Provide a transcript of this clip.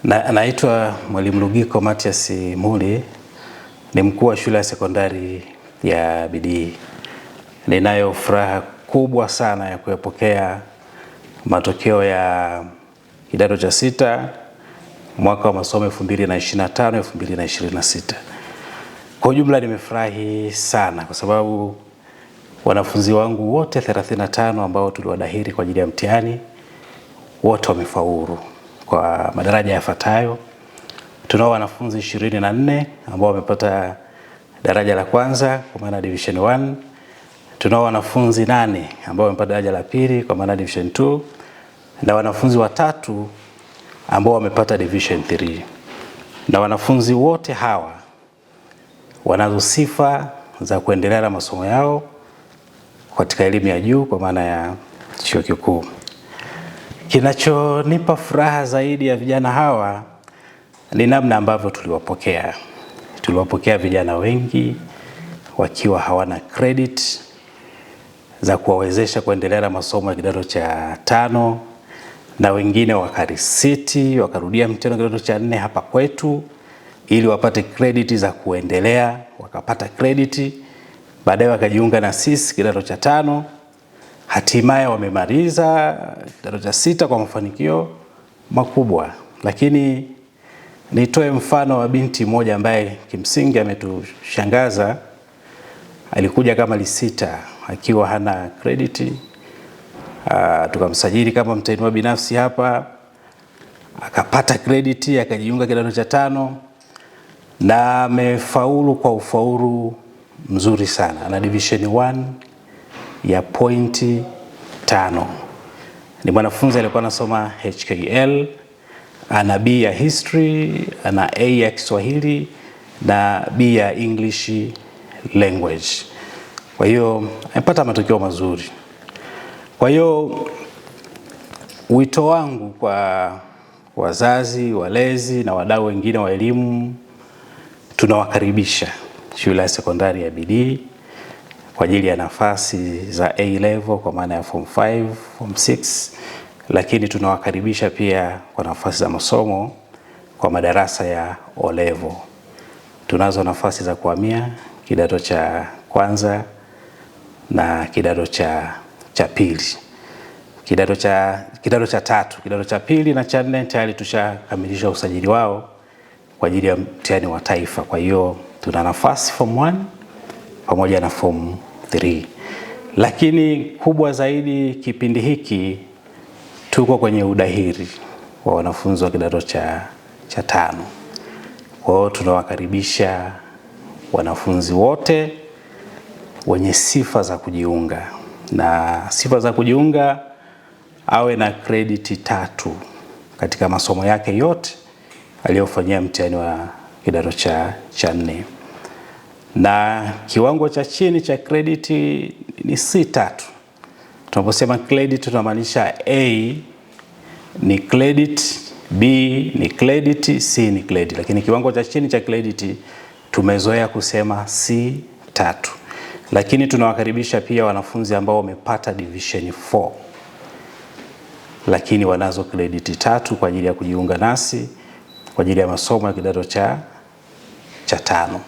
Naitwa Mwalimu Lugiko Mathias Muli, ni mkuu wa shule ya sekondari ya Bidii. Ninayo furaha kubwa sana ya kuyapokea matokeo ya kidato cha 6 mwaka wa masomo 2025-2026. Kwa ujumla nimefurahi sana kwa sababu wanafunzi wangu wote 35 ambao tuliwadahili kwa ajili ya mtihani wote wamefaulu kwa madaraja yafuatayo. Tunao wanafunzi 24 ambao wamepata daraja la kwanza kwa maana division 1. Tunao wanafunzi 8 ambao wamepata daraja la pili kwa maana division 2 na wanafunzi 3 ambao wamepata division 3. Na wanafunzi wote hawa wanazo sifa za kuendelea na masomo yao katika elimu ya juu kwa maana ya chuo kikuu. Kinachonipa furaha zaidi ya vijana hawa ni namna ambavyo tuliwapokea. Tuliwapokea vijana wengi wakiwa hawana credit za kuwawezesha kuendelea na masomo ya kidato cha 5 na wengine wakarisiti wakarudia mtihani kidato cha 4 hapa kwetu ili wapate credit za kuendelea, wakapata credit, baadaye wakajiunga na sisi kidato cha 5. Hatimaye wamemaliza kidato cha 6 kwa mafanikio makubwa. Lakini nitoe mfano wa binti mmoja ambaye kimsingi ametushangaza. Alikuja kama lisita akiwa hana credit. Tukamsajili kama mtahiniwa binafsi hapa, akapata credit, akajiunga kidato cha 5 na amefaulu kwa ufaulu mzuri sana. Ana division 1 ya pointi 5. Ni mwanafunzi alikuwa anasoma HKL, ana B ya history, ana A ya Kiswahili na B ya English language. Kwa hiyo amepata matokeo mazuri. Kwa hiyo wito wangu kwa wazazi, walezi na wadau wengine wa elimu, tunawakaribisha shule ya sekondari ya Bidii kwa ajili ya nafasi za A level kwa maana ya form 5, form 6, lakini tunawakaribisha pia kwa nafasi za masomo kwa madarasa ya O level. Tunazo nafasi za kuhamia kidato cha kwanza na kidato cha pili. Kidato cha 3, kidato cha pili na cha 4 tayari tushakamilisha usajili wao kwa ajili ya mtihani wa taifa. Kwa hiyo tuna nafasi form 1 pamoja na form 3. Lakini kubwa zaidi kipindi hiki tuko kwenye udahili wa wanafunzi wa kidato cha 5. Kwa hiyo tunawakaribisha wanafunzi wote wenye sifa za kujiunga. Na sifa za kujiunga awe na credit 3 katika masomo yake yote aliyofanyia mtihani wa kidato cha 4. Na kiwango cha chini cha credit ni C3. Tunaposema credit tunamaanisha A ni credit, B ni credit, C ni credit. Lakini kiwango cha chini cha credit tumezoea kusema C3. Lakini tunawakaribisha pia wanafunzi ambao wamepata division 4 lakini wanazo credit 3 kwa ajili ya kujiunga nasi kwa ajili ya masomo ya kidato cha 5.